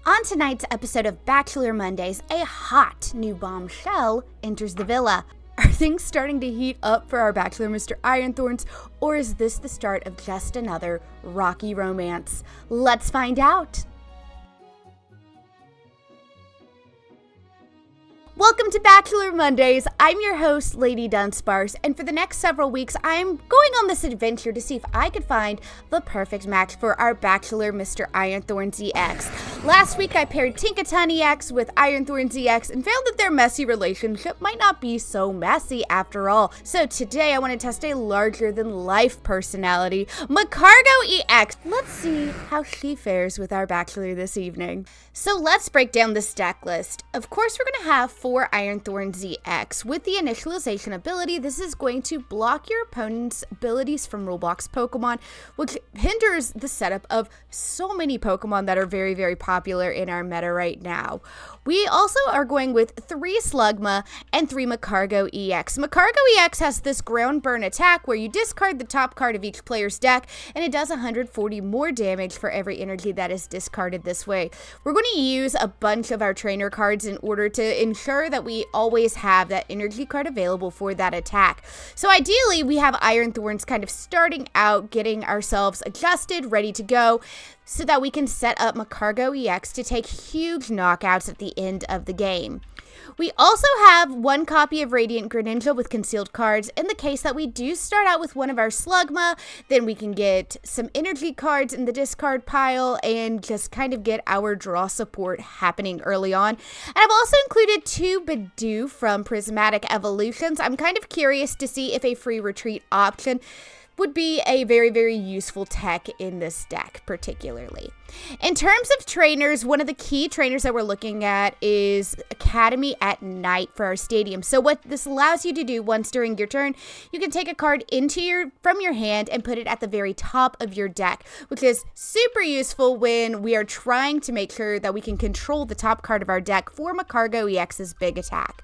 On tonight's episode of Bachelor Mondays, a hot new bombshell enters the villa. Are things starting to heat up for our Bachelor Mr. Iron Thorns, or is this the start of just another rocky romance? Let's find out! Welcome to Bachelor Mondays. I'm your host, LadyDunsparce, and for the next several weeks, I'm going on this adventure to see if I could find the perfect match for our Bachelor Mr. Iron Thorns EX. Last week, I paired Tinkaton EX with Iron Thorns EX and found that their messy relationship might not be so messy after all. So today, I want to test a larger-than-life personality, Magcargo EX. Let's see how she fares with our Bachelor this evening. So let's break down this deck list. Of course, we're going to have 4 Iron Thorns EX. With the initialization ability, this is going to block your opponent's abilities from Roblox Pokemon, which hinders the setup of so many Pokemon that are very, very popular in our meta right now. We also are going with 3 Slugma and 3 Magcargo EX. Magcargo EX has this ground burn attack where you discard the top card of each player's deck, and it does 140 more damage for every energy that is discarded this way. We're going to use a bunch of our trainer cards in order to ensure that we always have that energy card available for that attack. So ideally, we have Iron Thorns kind of starting out, getting ourselves adjusted, ready to go, so that we can set up Magcargo EX to take huge knockouts at the end of the game. We also have 1 copy of Radiant Greninja with concealed cards. In the case that we do start out with one of our Slugma, then we can get some energy cards in the discard pile and just kind of get our draw support happening early on. And I've also included 2 Bidoof from Prismatic Evolutions. I'm kind of curious to see if a free retreat option would be a very, very useful tech in this deck particularly. In terms of trainers, one of the key trainers that we're looking at is Academy at Night for our stadium. So what this allows you to do once during your turn, you can take a card from your hand and put it at the very top of your deck, which is super useful when we are trying to make sure that we can control the top card of our deck for Magcargo EX's big attack.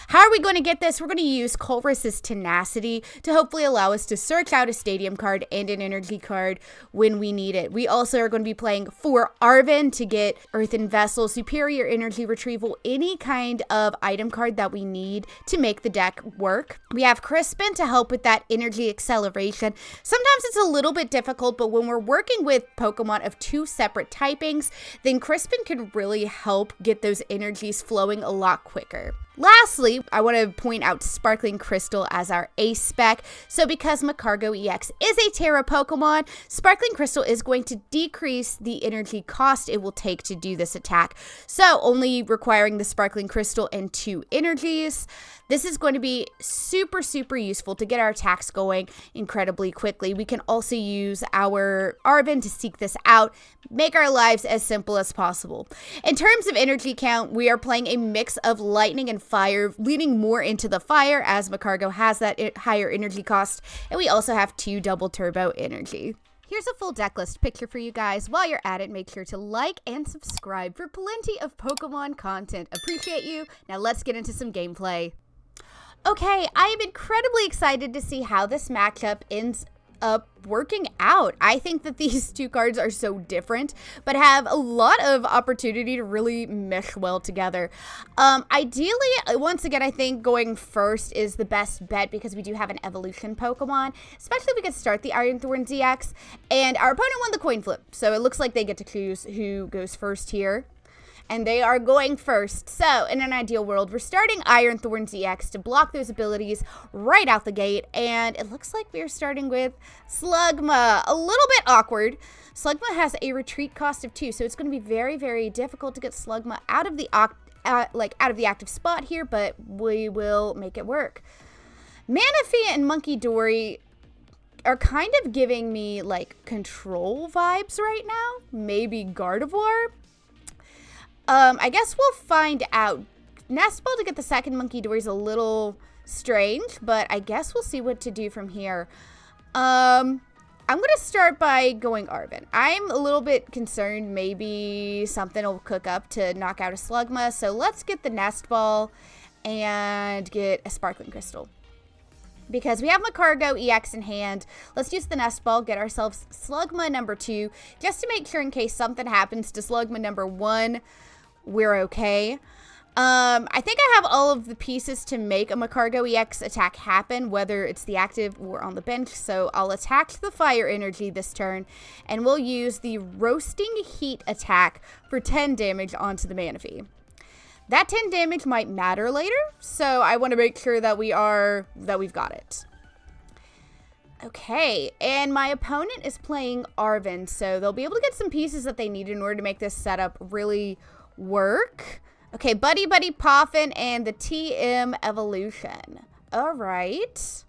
How are we going to get this? We're going to use Colress's Tenacity to hopefully allow us to search out a stadium card and an energy card when we need it. We also are going to be playing for Arven to get Earthen Vessel, Superior Energy Retrieval, any kind of item card that we need to make the deck work. We have Crispin to help with that energy acceleration. Sometimes it's a little bit difficult, but when we're working with Pokemon of 2 separate typings, then Crispin can really help get those energies flowing a lot quicker. Lastly, I want to point out Sparkling Crystal as our ace spec. So because Magcargo EX is a Terra Pokemon, Sparkling Crystal is going to decrease the energy cost it will take to do this attack. So only requiring the Sparkling Crystal and 2 energies. This is going to be super, super useful to get our attacks going incredibly quickly. We can also use our Arven to seek this out, make our lives as simple as possible. In terms of energy count, we are playing a mix of lightning and fire, leaning more into the fire as Magcargo has that higher energy cost, and we also have 2 double turbo energy. Here's a full deck list picture for you guys. While you're at it, make sure to like and subscribe for plenty of Pokemon content. Appreciate you. Now let's get into some gameplay. Okay, I am incredibly excited to see how this matchup ends up working out. I think that these 2 cards are so different, but have a lot of opportunity to really mesh well together. Ideally, once again, I think going first is the best bet because we do have an evolution Pokemon, especially if we could start the Iron Thorns EX, and our opponent won the coin flip, so it looks like they get to choose who goes first here. And they are going first. So, in an ideal world, we're starting Iron Thorns EX to block those abilities right out the gate. And it looks like we're starting with Slugma. A little bit awkward. Slugma has a retreat cost of 2, so it's going to be very, very difficult to get Slugma out of the active spot here, but we will make it work. Manaphy and Monkey Dory are kind of giving me like control vibes right now. Maybe Gardevoir. I guess we'll find out. Nestball to get the second Monkey Dory is a little strange, but I guess we'll see what to do from here. I'm going to start by going Arven. I'm a little bit concerned maybe something will cook up to knock out a Slugma, so let's get the Nestball and get a Sparkling Crystal. because we have Magcargo EX in hand. Let's use the Nest Ball, get ourselves Slugma number 2, just to make sure in case something happens to Slugma number 1, we're okay. I think I have all of the pieces to make a Magcargo EX attack happen, whether it's the active or on the bench. So I'll attack the fire energy this turn, and we'll use the roasting heat attack for 10 damage onto the Manaphy. That 10 damage might matter later, so I want to make sure that we've got it. Okay, and my opponent is playing Arven, so they'll be able to get some pieces that they need in order to make this setup really work. Okay, Buddy Buddy Poffin and the TM Evolution. All right.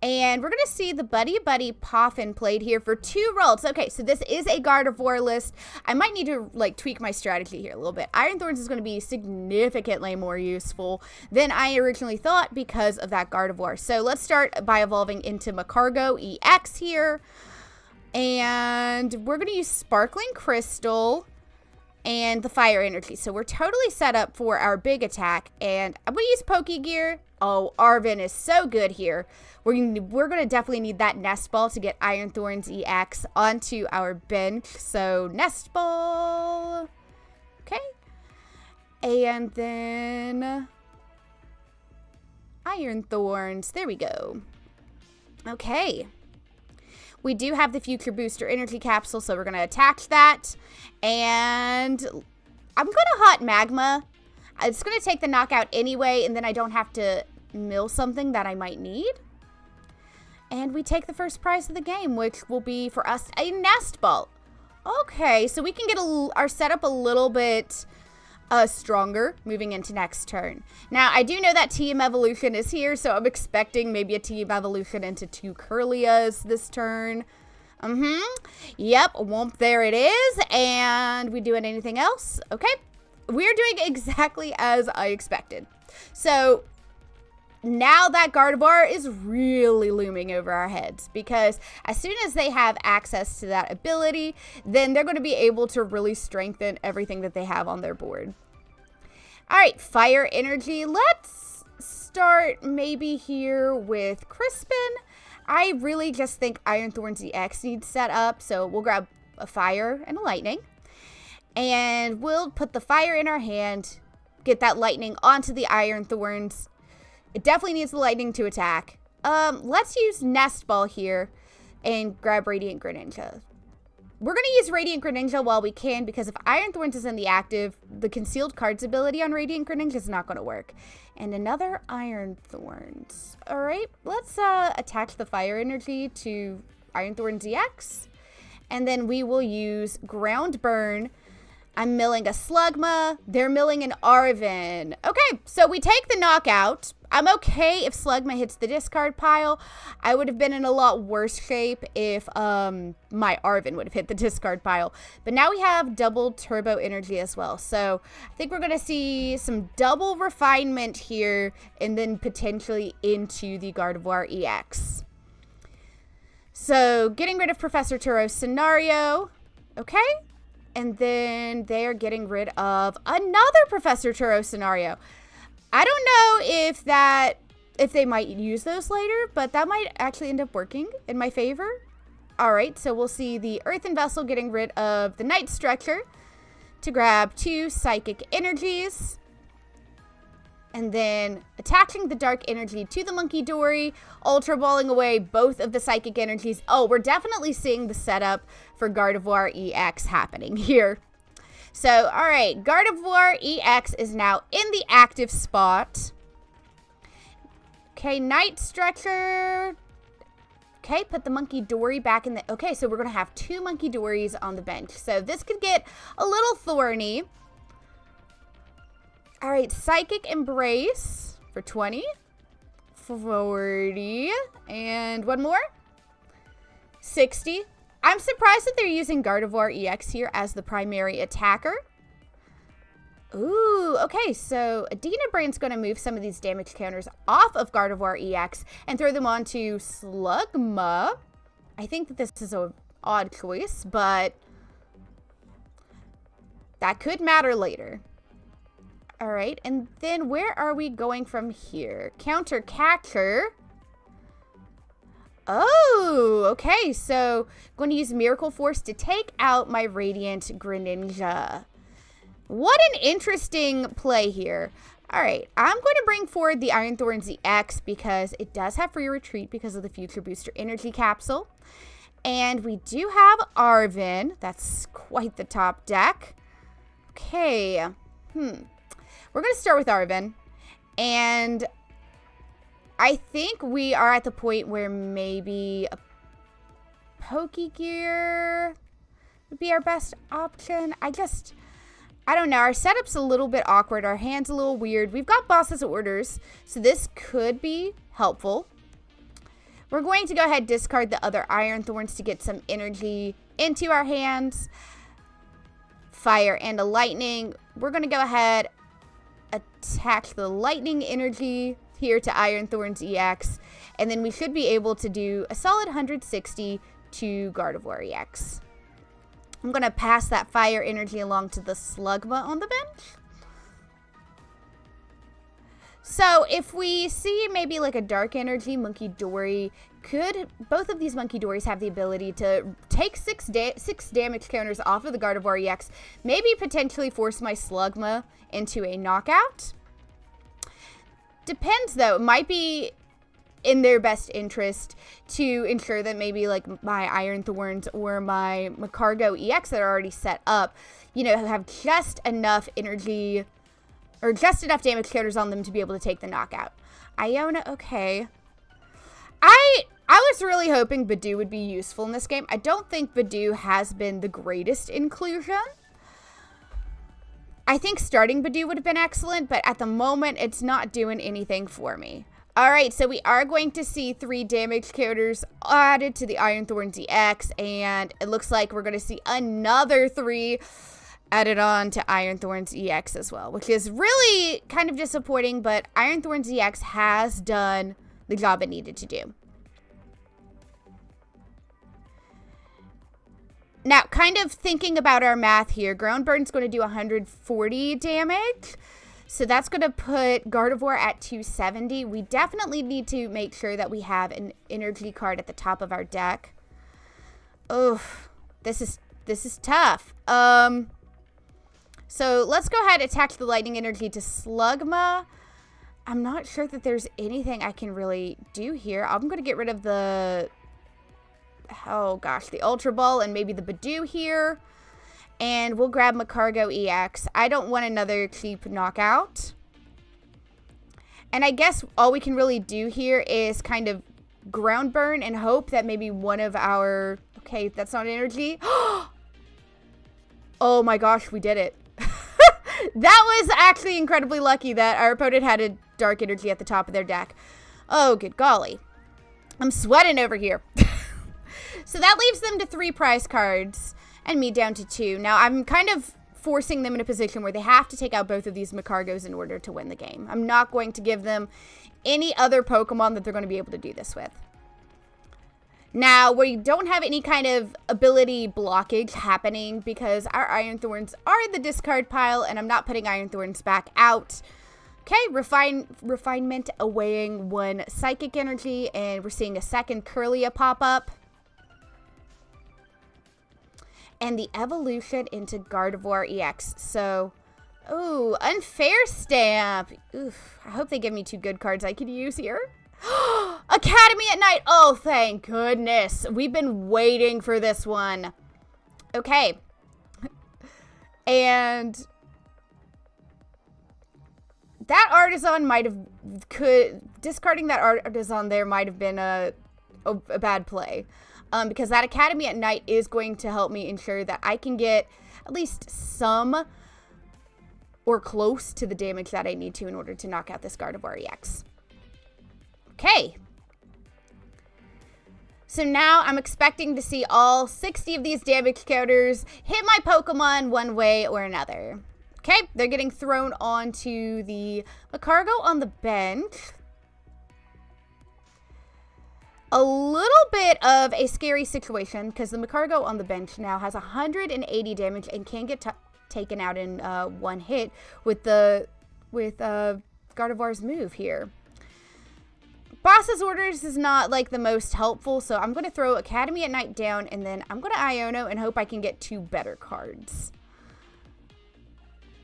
And we're going to see the Buddy Buddy Poffin played here for 2 roles. Okay, so this is a Gardevoir list. I might need to like tweak my strategy here a little bit. Iron Thorns is going to be significantly more useful than I originally thought because of that Gardevoir. So let's start by evolving into Magcargo EX here. And we're going to use Sparkling Crystal and the fire energy. So we're totally set up for our big attack. And I'm going to use Pokegear. Oh, Arven is so good here. We're going to definitely need that Nest Ball to get Iron Thorns EX onto our bench. So Nest Ball. Okay. And then Iron Thorns. There we go. Okay. We do have the Future Booster Energy Capsule, so we're going to attach that. And I'm going to Hot Magma. It's going to take the knockout anyway, and then I don't have to mill something that I might need. And we take the first prize of the game, which will be for us a Nest Ball. Okay, so we can get our setup a little bit stronger moving into next turn. Now, I do know that Team Evolution is here, so I'm expecting maybe a Team Evolution into 2 Curlias this turn. Yep, whoomp, there it is. And we doing anything else? Okay, we're doing exactly as I expected. So now that Gardevoir is really looming over our heads, because as soon as they have access to that ability, then they're going to be able to really strengthen everything that they have on their board. All right, fire energy. Let's start maybe here with Crispin. I really just think Iron Thorns EX needs set up, so we'll grab a fire and a lightning. And we'll put the fire in our hand, get that lightning onto the Iron Thorns. It definitely needs the lightning to attack. Let's use Nest Ball here and grab Radiant Greninja. We're going to use Radiant Greninja while we can, because if Iron Thorns is in the active, the concealed cards ability on Radiant Greninja is not going to work. And another Iron Thorns. All right, let's attach the fire energy to Iron Thorns EX. And then we will use Ground Burn. I'm milling a Slugma. They're milling an Arven. Okay, so we take the knockout. I'm okay if Slugma hits the discard pile. I would have been in a lot worse shape if my Arven would have hit the discard pile. But now we have double turbo energy as well. So I think we're going to see some double refinement here and then potentially into the Gardevoir EX. So getting rid of Professor Turo's scenario. Okay. And then they are getting rid of another Professor Turo scenario. I don't know if they might use those later, but that might actually end up working in my favor. All right, so we'll see the Earthen Vessel getting rid of the Night Stretcher to grab 2 Psychic Energies. And then attaching the Dark Energy to the Monkey Dory, Ultra Balling away both of the Psychic Energies. Oh, we're definitely seeing the setup for Gardevoir EX happening here. So, all right, Gardevoir EX is now in the active spot. Okay, Night Stretcher. Okay, put the Monkey Dory back in the... Okay, so we're going to have 2 Monkey Dories on the bench. So this could get a little thorny. All right, Psychic Embrace for 20, 40, and one more, 60. I'm surprised that they're using Gardevoir EX here as the primary attacker. Ooh, okay, so Adina Brain's going to move some of these damage counters off of Gardevoir EX and throw them onto Slugma. I think that this is an odd choice, but that could matter later. All right, and then where are we going from here? Counter catcher. Oh, okay, so I'm going to use Miracle Force to take out my Radiant Greninja. What an interesting play here. All right, I'm going to bring forward the Iron Thorns EX because it does have free retreat because of the Future Booster Energy Capsule. And we do have Arven. That's quite the top deck. Okay, we're going to start with Arven. And I think we are at the point where maybe a Pokegear would be our best option. I don't know. Our setup's a little bit awkward. Our hand's a little weird. We've got boss's orders, so this could be helpful. We're going to go ahead and discard the other Iron Thorns to get some energy into our hands. Fire and a lightning. We're going to go ahead, attach the lightning energy here to Iron Thorns EX, and then we should be able to do a solid 160 to Gardevoir EX. I'm going to pass that fire energy along to the Slugma on the bench. So if we see maybe like a dark energy Monkey Dory, both of these Monkey Dories have the ability to take six damage counters off of the Gardevoir EX, maybe potentially force my Slugma into a knockout. Depends though, it might be in their best interest to ensure that maybe like my Iron Thorns or my Magcargo EX that are already set up, you know, have just enough energy or just enough damage counters on them to be able to take the knockout. Iona, okay. I was really hoping Badoo would be useful in this game. I don't think Badoo has been the greatest inclusion. I think starting Badoo would have been excellent, but at the moment, it's not doing anything for me. All right, so we are going to see 3 damage counters added to the Iron Thorns EX, and it looks like we're going to see another 3 added on to Iron Thorns EX as well, which is really kind of disappointing, but Iron Thorns EX has done the job it needed to do. Now, kind of thinking about our math here, Ground Burn's going to do 140 damage. So that's going to put Gardevoir at 270. We definitely need to make sure that we have an energy card at the top of our deck. Oh, this is tough. So let's go ahead and attach the lightning energy to Slugma. I'm not sure that there's anything I can really do here. I'm going to get rid of the Ultra Ball and maybe the Badoo here. And we'll grab Magcargo EX. I don't want another cheap knockout. And I guess all we can really do here is kind of Ground Burn and hope that maybe one of our... Okay, that's not energy. Oh my gosh, we did it. That was actually incredibly lucky that our opponent had a dark energy at the top of their deck. Oh, good golly. I'm sweating over here. So that leaves them to 3 prize cards and me down to 2. Now, I'm kind of forcing them in a position where they have to take out both of these Magcargos in order to win the game. I'm not going to give them any other Pokemon that they're going to be able to do this with. Now, we don't have any kind of ability blockage happening because our Iron Thorns are in the discard pile, and I'm not putting Iron Thorns back out. Okay, Refinement awaying 1 Psychic Energy, and we're seeing a second Curlia pop up. And the evolution into Gardevoir EX. So, ooh, Unfair Stamp. Oof, I hope they give me 2 good cards I could use here. Academy at Night. Oh, thank goodness. We've been waiting for this one. Okay. And that Artisan might have... discarding that Artisan there might have been a bad play. Because that Academy at Night is going to help me ensure that I can get at least some or close to the damage that I need to in order to knock out this Gardevoir EX. Okay. So now I'm expecting to see all 60 of these damage counters hit my Pokemon one way or another. Okay, they're getting thrown onto the Magcargo on the bench. A little bit of a scary situation because the Magcargo on the bench now has 180 damage and can get taken out in 1 hit with the with Gardevoir's move here. Boss's Orders is not like the most helpful, so I'm going to throw Academy at Night down, and then I'm going to Iono and hope I can get 2 better cards.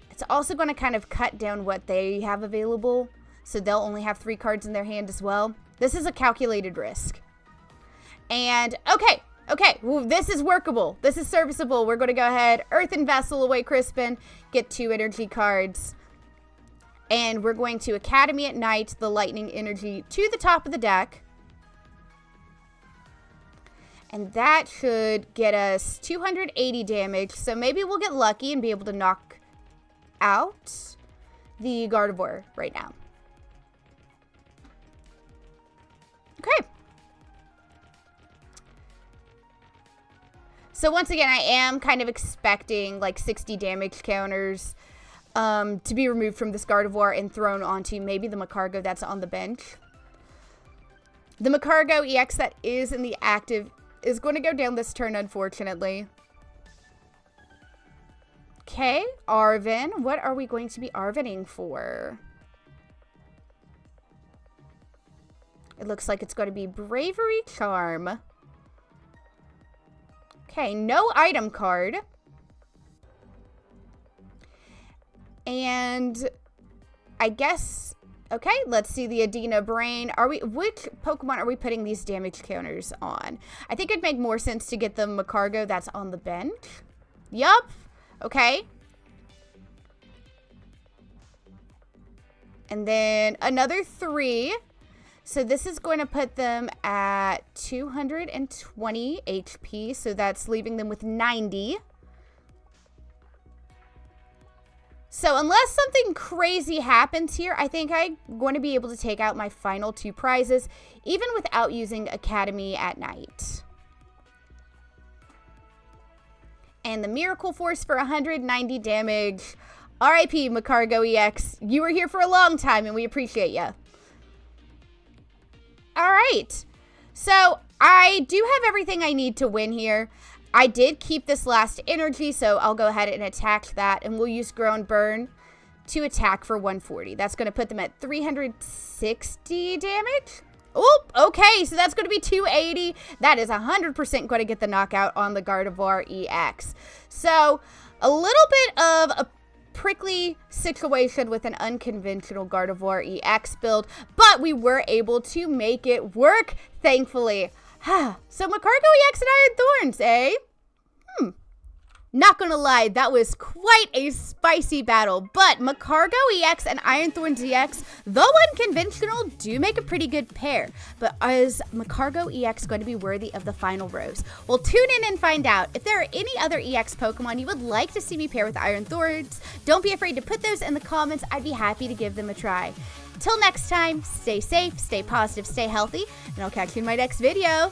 It's also going to kind of cut down what they have available, so they'll only have 3 cards in their hand as well. This is a calculated risk. And, okay, well, this is workable. This is serviceable. We're going to go ahead, Earthen Vessel away Crispin, get 2 energy cards. And we're going to Academy at Night, the Lightning Energy, to the top of the deck. And that should get us 280 damage. So maybe we'll get lucky and be able to knock out the Gardevoir right now. Okay. So once again, I am kind of expecting like 60 damage counters to be removed from this Gardevoir and thrown onto maybe the Magcargo that's on the bench. The Magcargo EX that is in the active is going to go down this turn, unfortunately. Okay, Arven. What are we going to be Arvening for? It looks like it's going to be Bravery Charm. Okay, no item card. And I guess, okay, let's see the Adina Brain. Which Pokemon are we putting these damage counters on? I think it'd make more sense to get the Magcargo that's on the bench. Yup. Okay. And then another 3. So this is going to put them at 220 HP. So that's leaving them with 90. So unless something crazy happens here, I think I'm going to be able to take out my final 2 prizes, even without using Academy at Night. And the Miracle Force for 190 damage. RIP, Magcargo EX. You were here for a long time, and we appreciate you. All right. So I do have everything I need to win here. I did keep this last energy, so I'll go ahead and attack that, and we'll use Grow and Burn to attack for 140. That's going to put them at 360 damage. Oh, okay, so that's going to be 280. That is 100% going to get the knockout on the Gardevoir EX. So a little bit of a prickly situation with an unconventional Gardevoir EX build, but we were able to make it work, thankfully. So Magcargo EX and Iron Thorns, eh? Not gonna lie, that was quite a spicy battle, but Magcargo EX and Iron Thorns EX, though unconventional, do make a pretty good pair. But is Magcargo EX going to be worthy of the final rose? Well, tune in and find out. If there are any other EX Pokemon you would like to see me pair with Iron Thorns, don't be afraid to put those in the comments. I'd be happy to give them a try. Till next time, stay safe, stay positive, stay healthy, and I'll catch you in my next video.